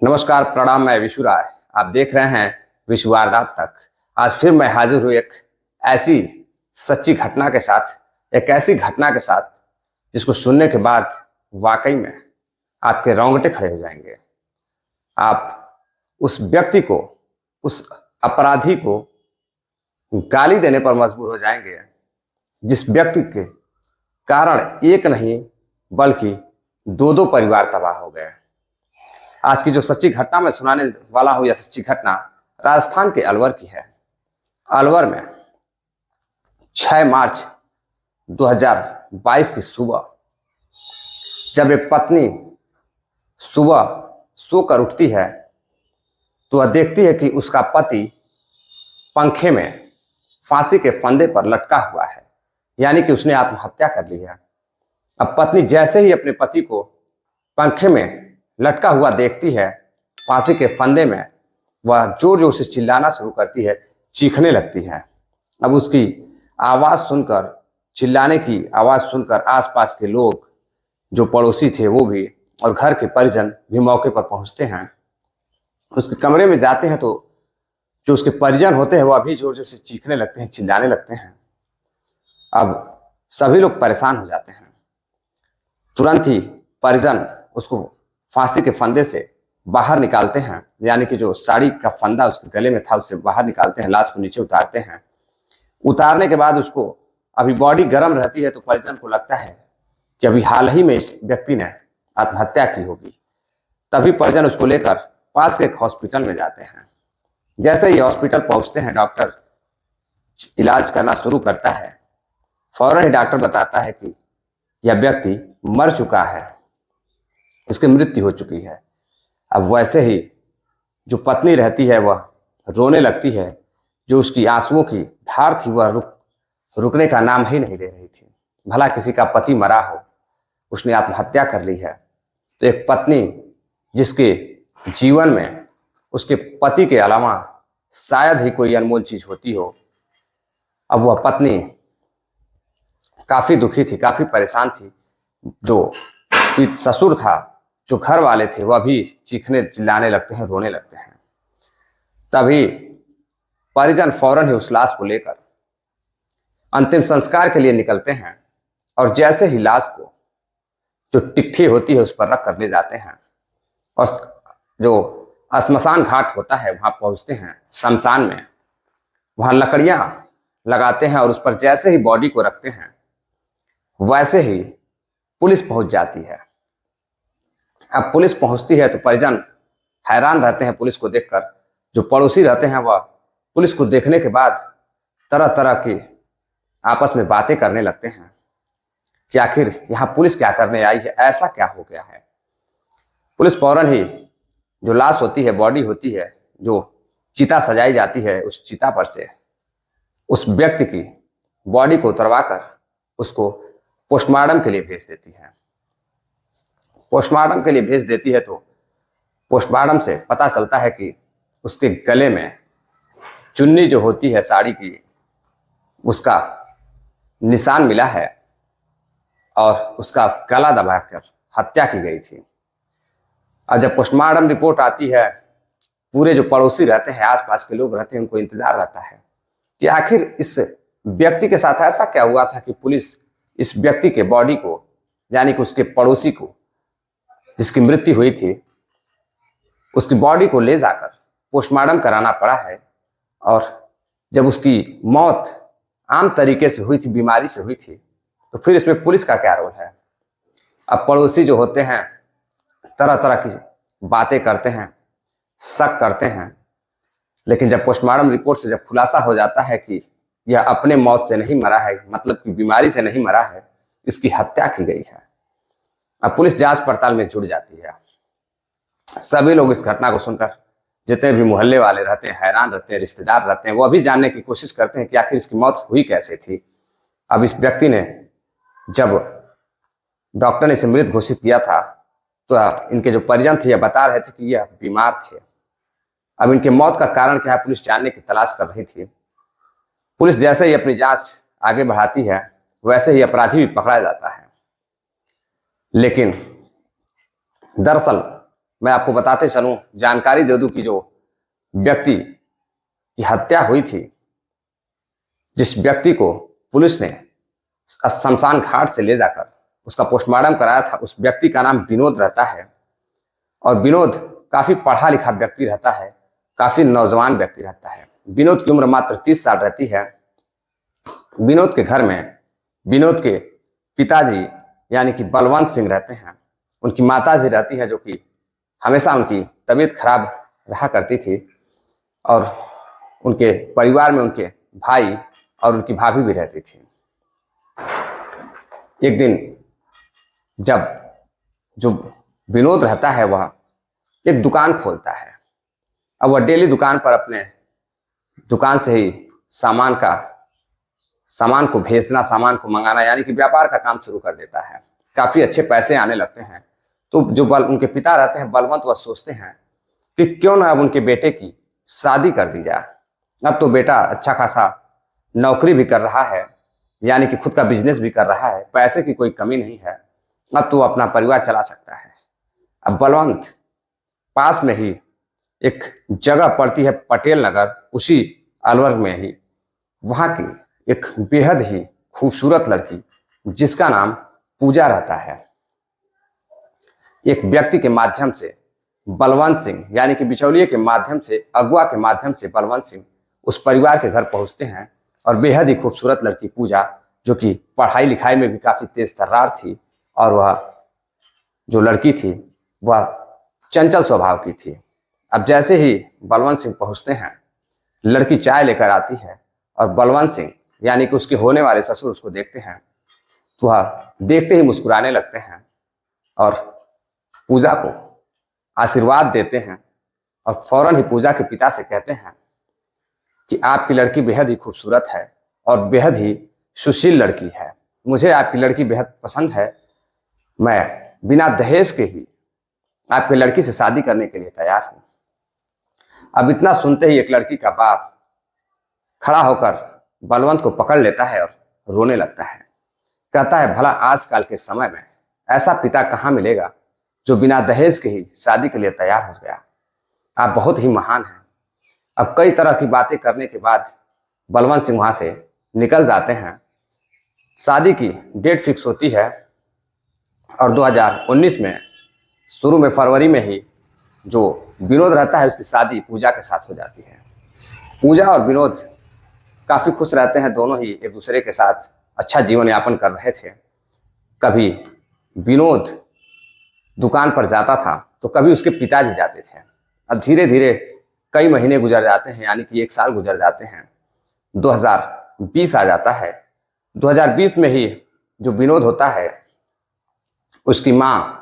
नमस्कार, प्रणाम। मैं विशु राय। आप देख रहे हैं विश्व वारदात तक। आज फिर मैं हाजिर हूँ एक ऐसी सच्ची घटना के साथ, एक ऐसी घटना के साथ जिसको सुनने के बाद वाकई में आपके रोंगटे खड़े हो जाएंगे। आप उस व्यक्ति को, उस अपराधी को गाली देने पर मजबूर हो जाएंगे जिस व्यक्ति के कारण एक नहीं बल्कि दो दो परिवार तबाह हो गए। आज की जो सच्ची घटना मैं सुनाने वाला हूं, यह सच्ची घटना राजस्थान के अलवर की है। अलवर में 6 मार्च 2022 की सुबह जब एक पत्नी सुबह सोकर उठती है तो वह देखती है कि उसका पति पंखे में फांसी के फंदे पर लटका हुआ है, यानी कि उसने आत्महत्या कर ली है। अब पत्नी जैसे ही अपने पति को पंखे में लटका हुआ देखती है फांसी के फंदे में, वह जोर जोर से चिल्लाना शुरू करती है, चीखने लगती है। अब उसकी आवाज सुनकर, चिल्लाने की आवाज सुनकर आसपास के लोग, जो पड़ोसी थे वो भी, और घर के परिजन भी मौके पर पहुंचते हैं। उसके कमरे में जाते हैं तो जो उसके परिजन होते हैं वह भी जोर जोर से चीखने लगते हैं, चिल्लाने लगते हैं। अब सभी लोग परेशान हो जाते हैं। तुरंत ही परिजन उसको फांसी के फंदे से बाहर निकालते हैं, यानी कि जो साड़ी का फंदा उसके गले में था उससे बाहर निकालते हैं, लाश को नीचे उतारते हैं। उतारने के बाद उसको, अभी बॉडी गर्म रहती है तो परिजन को लगता है कि अभी हाल ही में इस व्यक्ति ने आत्महत्या की होगी। तभी परिजन उसको लेकर पास के एक हॉस्पिटल में जाते हैं। जैसे ही हॉस्पिटल पहुंचते हैं, डॉक्टर इलाज करना शुरू करता है। फौरन ही डॉक्टर बताता है कि यह व्यक्ति मर चुका है, इसकी मृत्यु हो चुकी है। अब वैसे ही जो पत्नी रहती है वह रोने लगती है। जो उसकी आंसुओं की धार थी वह रुकने का नाम ही नहीं ले रही थी। भला किसी का पति मरा हो, उसने आत्महत्या कर ली है, तो एक पत्नी जिसके जीवन में उसके पति के अलावा शायद ही कोई अनमोल चीज होती हो, अब वह पत्नी काफी दुखी थी, काफी परेशान थी। जो ससुर था, जो घर वाले थे, वह भी चीखने चिल्लाने लगते हैं, रोने लगते हैं। तभी परिजन फौरन ही उस लाश को लेकर अंतिम संस्कार के लिए निकलते हैं और जैसे ही लाश को जो टिट्ठी होती है उस पर रख कर ले जाते हैं और जो श्मशान घाट होता है वहां पहुंचते हैं। शमशान में वहां लकड़ियां लगाते हैं और उस पर जैसे ही बॉडी को रखते हैं वैसे ही पुलिस पहुंच जाती है। अब पुलिस पहुंचती है तो परिजन हैरान रहते हैं पुलिस को देखकर। जो पड़ोसी रहते हैं वह पुलिस को देखने के बाद तरह तरह की आपस में बातें करने लगते हैं कि आखिर यहाँ पुलिस क्या करने आई है, ऐसा क्या हो गया है। पुलिस फौरन ही जो लाश होती है, बॉडी होती है, जो चिता सजाई जाती है, उस चिता पर से उस व्यक्ति की बॉडी को उतरवा कर उसको पोस्टमार्टम के लिए भेज देती है। पोस्टमार्टम के लिए भेज देती है तो पोस्टमार्टम से पता चलता है कि उसके गले में चुन्नी जो होती है साड़ी की, उसका निशान मिला है और उसका गला दबाकर हत्या की गई थी। अब जब पोस्टमार्टम रिपोर्ट आती है, पूरे जो पड़ोसी रहते हैं, आसपास के लोग रहते हैं, उनको इंतजार रहता है कि आखिर इस व्यक्ति के साथ ऐसा क्या हुआ था कि पुलिस इस व्यक्ति के बॉडी को, यानी कि उसके पड़ोसी को जिसकी मृत्यु हुई थी, उसकी बॉडी को ले जाकर पोस्टमार्टम कराना पड़ा है। और जब उसकी मौत आम तरीके से हुई थी, बीमारी से हुई थी, तो फिर इसमें पुलिस का क्या रोल है। अब पड़ोसी जो होते हैं तरह तरह की बातें करते हैं, शक करते हैं, लेकिन जब पोस्टमार्टम रिपोर्ट से जब खुलासा हो जाता है कि यह अपने मौत से नहीं मरा है, मतलब कि बीमारी से नहीं मरा है, इसकी हत्या की गई है, अब पुलिस जांच पड़ताल में जुट जाती है। सभी लोग इस घटना को सुनकर, जितने भी मोहल्ले वाले रहते हैं, हैरान रहते हैं, रिश्तेदार रहते हैं, वो भी जानने की कोशिश करते हैं कि आखिर इसकी मौत हुई कैसे थी। अब इस व्यक्ति ने, जब डॉक्टर ने इसे मृत घोषित किया था तो इनके जो परिजन थे यह बता रहे थे कि यह बीमार थे। अब इनके मौत का कारण क्या है, पुलिस जानने की तलाश कर रही थी। पुलिस जैसे ही अपनी जांच आगे बढ़ाती है वैसे ही अपराधी भी पकड़ा जाता है। लेकिन दरअसल मैं आपको बताते चलूं, जानकारी दे दूं कि जो व्यक्ति की हत्या हुई थी, जिस व्यक्ति को पुलिस ने शमशान घाट से ले जाकर उसका पोस्टमार्टम कराया था, उस व्यक्ति का नाम विनोद रहता है। और विनोद काफी पढ़ा लिखा व्यक्ति रहता है, काफी नौजवान व्यक्ति रहता है। विनोद की उम्र मात्र 30 साल रहती है। विनोद के घर में विनोद के पिताजी यानी कि बलवंत सिंह रहते हैं। उनकी माताजी रहती है, जो कि हमेशा उनकी तबीयत खराब रहा करती थी। और उनके परिवार में उनके भाई और उनकी भाभी भी रहती थी। एक दिन जब जो विनोद रहता है वह एक दुकान खोलता है। अब वह डेली दुकान पर अपने दुकान से ही सामान को भेजना, सामान को मंगाना, यानी कि व्यापार का काम शुरू कर देता है। काफी अच्छे पैसे आने लगते हैं। तो जो उनके पिता रहते हैं बलवंत, वह सोचते हैं कि क्यों ना अब उनके बेटे की शादी कर दी जाए। अब तो बेटा अच्छा खासा नौकरी भी कर रहा है, यानी कि खुद का बिजनेस भी कर रहा है, पैसे की कोई कमी नहीं है। अब तो अपना परिवार चला सकता है। अब बलवंत पास में ही एक जगह पड़ती है पटेल नगर, उसी अलवर में ही वहां की एक बेहद ही खूबसूरत लड़की जिसका नाम पूजा रहता है, एक व्यक्ति के माध्यम से बलवंत सिंह यानी कि बिचौलिए के माध्यम से, अगुआ के माध्यम से बलवंत सिंह उस परिवार के घर पहुंचते हैं। और बेहद ही खूबसूरत लड़की पूजा, जो कि पढ़ाई लिखाई में भी काफी तेज तर्रार थी, और वह जो लड़की थी वह चंचल स्वभाव की थी। अब जैसे ही बलवंत सिंह पहुंचते हैं, लड़की चाय लेकर आती है और बलवंत सिंह यानी कि उसके होने वाले ससुर उसको देखते हैं, तो वह देखते ही मुस्कुराने लगते हैं और पूजा को आशीर्वाद देते हैं। और फौरन ही पूजा के पिता से कहते हैं कि आपकी लड़की बेहद ही खूबसूरत है और बेहद ही सुशील लड़की है, मुझे आपकी लड़की बेहद पसंद है, मैं बिना दहेज के ही आपकी लड़की से शादी करने के लिए तैयार हूं। अब इतना सुनते ही एक लड़की का बाप खड़ा होकर बलवंत को पकड़ लेता है और रोने लगता है। कहता है, भला आजकल के समय में ऐसा पिता कहाँ मिलेगा जो बिना दहेज के ही शादी के लिए तैयार हो गया। आप बहुत ही महान हैं। अब कई तरह की बातें करने के बाद बलवंत सिंह वहां से निकल जाते हैं। शादी की डेट फिक्स होती है और 2019 में शुरू में फरवरी में ही जो विनोद रहता है उसकी शादी पूजा के साथ हो जाती है। पूजा और विनोद काफी खुश रहते हैं, दोनों ही एक दूसरे के साथ अच्छा जीवन यापन कर रहे थे। कभी विनोद दुकान पर जाता था तो कभी उसके पिताजी जाते थे। अब धीरे धीरे कई महीने गुजर जाते हैं, यानी कि 1 साल गुजर जाते हैं। 2020 आ जाता है। 2020 में ही जो विनोद होता है उसकी माँ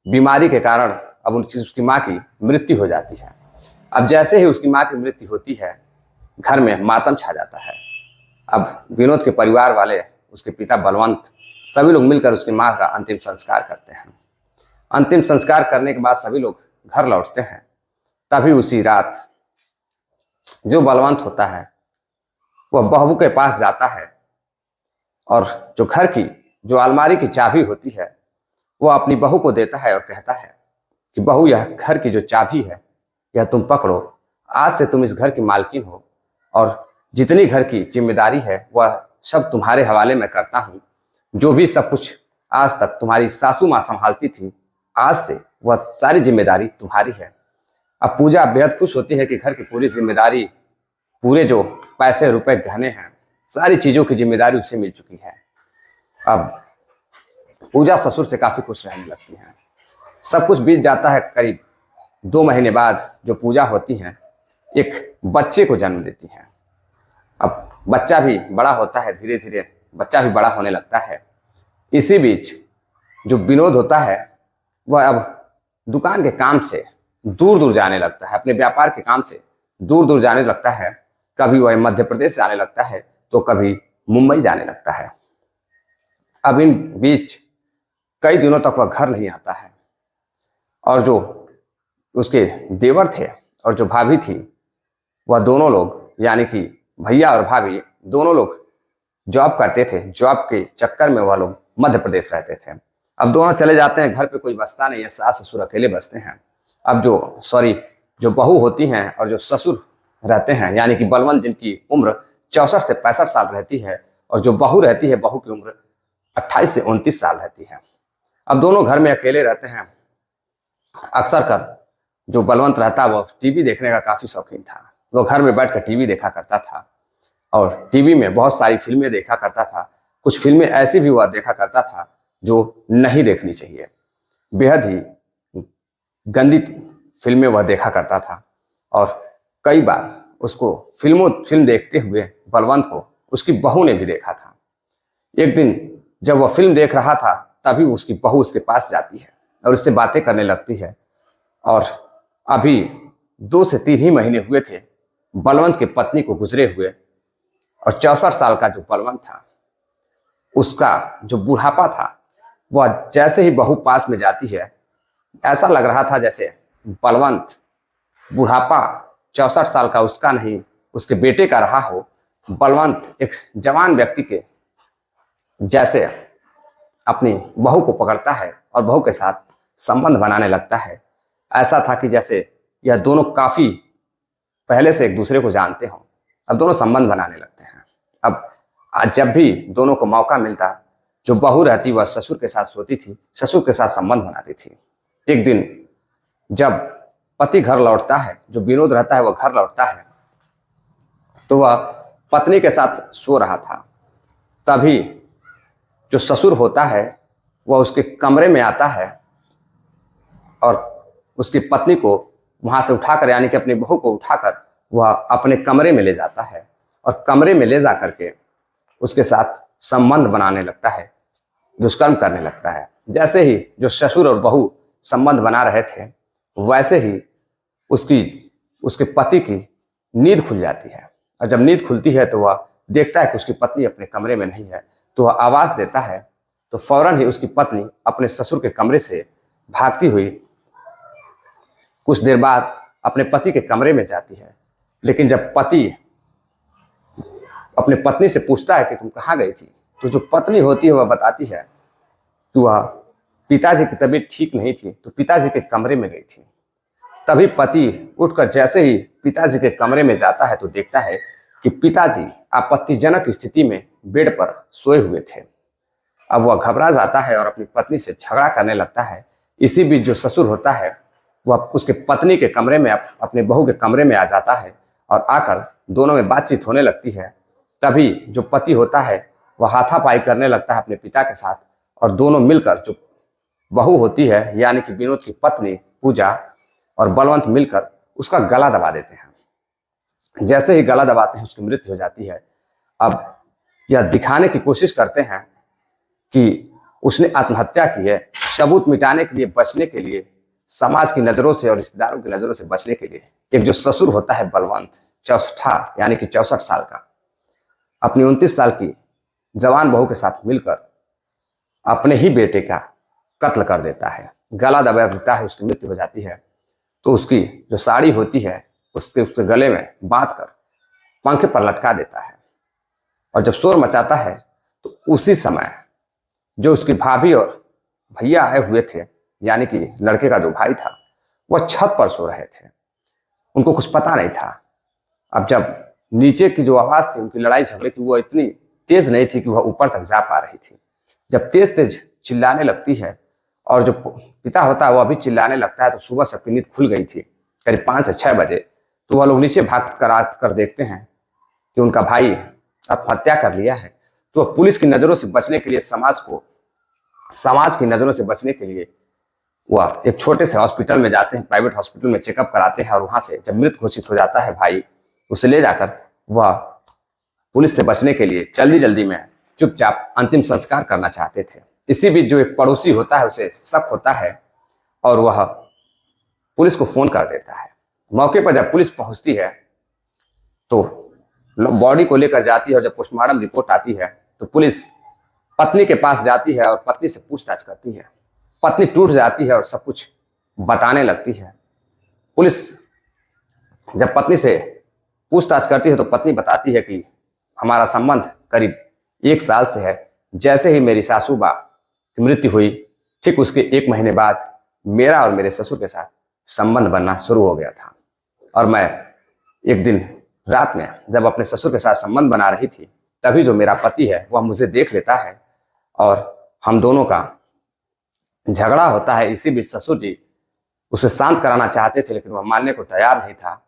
बीमारी के कारण अब उसकी माँ की मृत्यु हो जाती है। अब जैसे ही उसकी माँ की मृत्यु होती है, घर में मातम छा जाता है। अब विनोद के परिवार वाले, उसके पिता बलवंत, सभी लोग मिलकर उसकी माँ का अंतिम संस्कार करते हैं। अंतिम संस्कार करने के बाद सभी लोग घर लौटते हैं। तभी उसी रात जो बलवंत होता है वह बहू के पास जाता है और जो घर की जो अलमारी की चाबी होती है वह अपनी बहू को देता है और कहता है कि बहू, यह घर की जो चाबी है यह तुम पकड़ो, आज से तुम इस घर की मालकिन हो और जितनी घर की जिम्मेदारी है वह सब तुम्हारे हवाले में करता हूँ। जो भी सब कुछ आज तक तुम्हारी सासू माँ संभालती थी, आज से वह सारी जिम्मेदारी तुम्हारी है। अब पूजा बेहद खुश होती है कि घर की पूरी जिम्मेदारी, पूरे जो पैसे रुपए गहने हैं, सारी चीज़ों की जिम्मेदारी उसे मिल चुकी है। अब पूजा ससुर से काफ़ी खुश रहने लगती है। सब कुछ बीत जाता है। करीब 2 महीने बाद जो पूजा होती है एक बच्चे को जन्म देती है। अब बच्चा भी बड़ा होता है, धीरे धीरे बच्चा भी बड़ा होने लगता है। इसी बीच जो विनोद होता है वह अब दुकान के काम से दूर दूर जाने लगता है, अपने व्यापार के काम से दूर दूर जाने लगता है। कभी वह मध्य प्रदेश जाने लगता है तो कभी मुंबई जाने लगता है। अब इन बीच कई दिनों तक वह घर नहीं आता है और जो उसके देवर थे और जो भाभी थी, वह दोनों लोग यानी कि भैया और भाभी दोनों लोग जॉब करते थे। जॉब के चक्कर में वह लोग मध्य प्रदेश रहते थे। अब दोनों चले जाते हैं, घर पे कोई बसता नहीं है, सास ससुर अकेले बसते हैं। अब जो बहू होती हैं और जो ससुर रहते हैं, यानी कि बलवंत, जिनकी उम्र 64 से 65 साल रहती है, और जो बहू रहती है, बहू की उम्र 28 से 29 साल रहती है। अब दोनों घर में अकेले रहते हैं। अक्सर कर जो बलवंत रहता वह टीवी देखने का काफ़ी शौकीन था। वो घर में बैठकर टीवी देखा करता था और टीवी में बहुत सारी फिल्में देखा करता था। कुछ फिल्में ऐसी भी वह देखा करता था जो नहीं देखनी चाहिए। बेहद ही गंदी फिल्में वह देखा करता था और कई बार उसको फिल्म देखते हुए बलवंत को उसकी बहू ने भी देखा था। एक दिन जब वह फिल्म देख रहा था तभी उसकी बहू उसके पास जाती है और उससे बातें करने लगती है। और अभी 2 से 3 ही महीने हुए थे बलवंत की पत्नी को गुजरे हुए, और 64 साल का जो बलवंत था उसका जो बुढ़ापा था वह जैसे ही बहू पास में जाती है, ऐसा लग रहा था जैसे बलवंत बुढ़ापा 64 साल का उसका नहीं, उसके बेटे का रहा हो। बलवंत एक जवान व्यक्ति के जैसे अपनी बहू को पकड़ता है और बहू के साथ संबंध बनाने लगता है। ऐसा था कि जैसे यह दोनों काफी पहले से एक दूसरे को जानते हों। अब दोनों संबंध बनाने लगते हैं। अब जब भी दोनों को मौका मिलता, जो बहू रहती वह ससुर के साथ सोती थी, ससुर के साथ संबंध बनाती थी। एक दिन जब पति घर लौटता है, जो विनोद रहता है वह घर लौटता है, तो वह पत्नी के साथ सो रहा था। तभी जो ससुर होता है वह उसके कमरे में आता है और उसकी पत्नी को वहां से उठाकर, यानी कि अपनी बहू को उठाकर वह अपने कमरे में ले जाता है और कमरे में ले जा करके उसके साथ संबंध बनाने लगता है, दुष्कर्म करने लगता है। जैसे ही जो ससुर और बहू संबंध बना रहे थे, वैसे ही उसके पति की नींद खुल जाती है। और जब नींद खुलती है तो वह देखता है कि उसकी पत्नी अपने कमरे में नहीं है, तो वह आवाज देता है। तो फौरन ही उसकी पत्नी अपने ससुर के कमरे से भागती हुई कुछ देर बाद अपने पति के कमरे में जाती है। लेकिन जब पति अपने पत्नी से पूछता है कि तुम कहाँ गई थी, तो जो पत्नी होती है वह बताती है कि वह पिताजी की तबीयत ठीक नहीं थी, तो पिताजी के कमरे में गई थी। तभी पति उठकर जैसे ही पिताजी के कमरे में जाता है तो देखता है कि पिताजी आपत्तिजनक स्थिति में बेड पर सोए हुए थे। अब वह घबरा जाता है और अपनी पत्नी से झगड़ा करने लगता है। इसी बीच जो ससुर होता है वह उसके पत्नी के कमरे में, अपने बहू के कमरे में आ जाता है और आकर दोनों में बातचीत होने लगती है। तभी जो पति होता है वह हाथापाई करने लगता है अपने पिता के साथ, और दोनों मिलकर, जो बहू होती है यानी कि विनोद की पत्नी पूजा और बलवंत मिलकर उसका गला दबा देते हैं। जैसे ही गला दबाते हैं उसकी मृत्यु हो जाती है। अब यह दिखाने की कोशिश करते हैं कि उसने आत्महत्या की है, सबूत मिटाने के लिए, बचने के लिए, समाज की नजरों से और रिश्तेदारों की नजरों से बचने के लिए। एक जो ससुर होता है बलवंत, 64 यानी कि 64 साल का, अपनी 29 साल की जवान बहू के साथ मिलकर अपने ही बेटे का कत्ल कर देता है, गला दबा देता है, उसकी मृत्यु हो जाती है। तो उसकी जो साड़ी होती है उसके गले में बांध कर पंखे पर लटका देता है। और जब शोर मचाता है तो उसी समय जो उसकी भाभी और भैया आए हुए थे, यानी कि लड़के का जो भाई था, वह छत पर सो रहे थे। उनको कुछ पता नहीं था। अब जब नीचे की जो आवाज थी उनकी लड़ाई झगड़े की, वो इतनी तेज नहीं थी कि वह ऊपर तक जा पा रही थी। जब तेज तेज चिल्लाने लगती है और जो पिता होता है वह भी चिल्लाने लगता है, तो सुबह सबकी नींद खुल गई थी करीब 5 से 6 बजे। तो वह लोग नीचे भाग कर देखते हैं कि उनका भाई आत्महत्या कर लिया है। तो वह पुलिस की नजरों से बचने के लिए, समाज की नजरों से बचने के लिए वह एक छोटे से हॉस्पिटल में जाते हैं, प्राइवेट हॉस्पिटल में चेकअप कराते हैं। और वहां से जब मृत घोषित हो जाता है भाई, उसे ले जाकर वह पुलिस से बचने के लिए जल्दी जल्दी में चुपचाप अंतिम संस्कार करना चाहते थे। इसी बीच जो एक पड़ोसी होता है उसे शक होता है और वह पुलिस को फोन कर देता है। मौके पर जब पुलिस पहुंचती है तो बॉडी को लेकर जाती है, और जब पोस्टमार्टम रिपोर्ट आती है तो पुलिस पत्नी के पास जाती है और पत्नी से पूछताछ करती है। पत्नी टूट जाती है और सब कुछ बताने लगती है। पुलिस जब पत्नी से पूछताछ करती है तो पत्नी बताती है कि हमारा संबंध करीब 1 साल से है। जैसे ही मेरी सासू माँ की मृत्यु हुई, ठीक उसके 1 महीने बाद मेरा और मेरे ससुर के साथ संबंध बनना शुरू हो गया था। और मैं एक दिन रात में जब अपने ससुर के साथ संबंध बना रही थी, तभी जो मेरा पति है वह मुझे देख लेता है और हम दोनों का झगड़ा होता है। इसी बीच ससुर जी उसे शांत कराना चाहते थे, लेकिन वह मानने को तैयार नहीं था।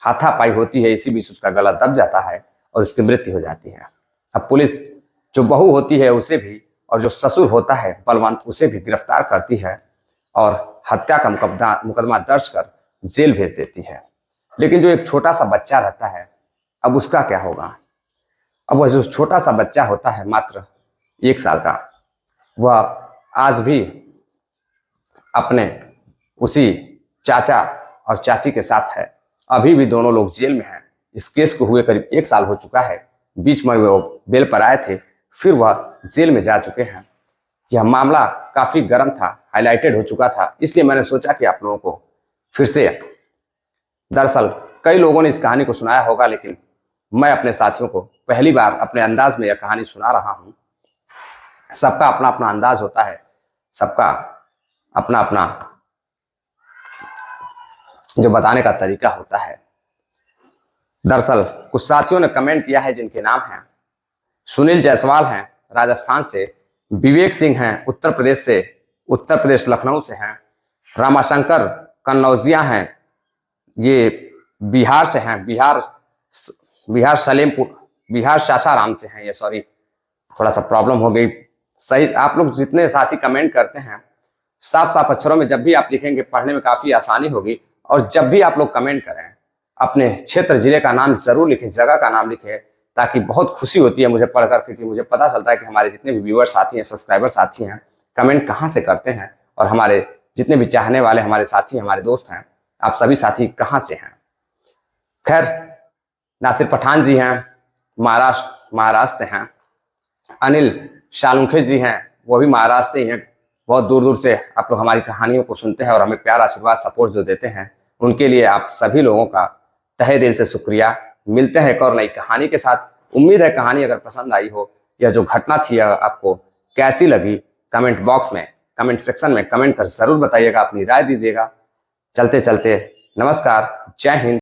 हाथापाई होती है, इसी बीच उसका गला दब जाता है और उसकी मृत्यु हो जाती है। अब पुलिस जो बहू होती है उसे भी, और जो ससुर होता है बलवंत, उसे भी गिरफ्तार करती है और हत्या का मुकदमा दर्ज कर जेल भेज देती है। लेकिन जो एक छोटा सा बच्चा रहता है, अब उसका क्या होगा? अब वह जो छोटा सा बच्चा होता है मात्र 1 साल का, वह आज भी अपने उसी चाचा और चाची के साथ है। अभी भी दोनों लोग जेल में हैं। इस केस को हुए करीब 1 साल हो चुका है। बीच में वो बेल पर आए थे, फिर वह जेल में जा चुके हैं। यह मामला काफी गर्म था, हाईलाइटेड हो चुका था, इसलिए मैंने सोचा कि आप लोगों को फिर से, दरअसल कई लोगों ने इस कहानी को सुनाया होगा, लेकिन मैं अपने साथियों को पहली बार अपने अंदाज में यह कहानी सुना रहा हूं। सबका अपना अपना अंदाज होता है, सबका अपना अपना जो बताने का तरीका होता है। दरअसल कुछ साथियों ने कमेंट किया है जिनके नाम हैं सुनील जायसवाल हैं राजस्थान से, विवेक सिंह हैं उत्तर प्रदेश लखनऊ से हैं, रामाशंकर कन्नौजिया हैं, ये बिहार से हैं, बिहार सलेमपुर, बिहार सासाराम से हैं। ये सॉरी, थोड़ा सा प्रॉब्लम हो गई। सही, आप लोग जितने साथी कमेंट करते हैं साफ साफ अक्षरों में जब भी आप लिखेंगे पढ़ने में काफी आसानी होगी। और जब भी आप लोग कमेंट करें अपने क्षेत्र जिले का नाम जरूर लिखें, जगह का नाम लिखें, ताकि बहुत खुशी होती है मुझे पढ़कर, क्योंकि मुझे पता चलता है कि हमारे जितने भी व्यूअर साथी हैं, सब्सक्राइबर साथी हैं, कमेंट कहाँ से करते हैं, और हमारे जितने भी चाहने वाले हमारे साथी, हमारे दोस्त हैं, आप सभी साथी कहाँ से हैं। खैर, नासिर पठान जी हैं, महाराष्ट्र से हैं, अनिल शालुंखे जी हैं, वो भी महाराष्ट्र से ही हैं। बहुत दूर दूर से आप लोग हमारी कहानियों को सुनते हैं और हमें प्यार, आशीर्वाद, सपोर्ट जो देते हैं, उनके लिए आप सभी लोगों का तहे दिल से शुक्रिया। मिलते हैं एक और नई कहानी के साथ। उम्मीद है कहानी अगर पसंद आई हो, यह जो घटना थी आपको कैसी लगी, कमेंट बॉक्स में, कमेंट सेक्शन में कमेंट कर जरूर बताइएगा, अपनी राय दीजिएगा। चलते चलते नमस्कार, जय हिंद।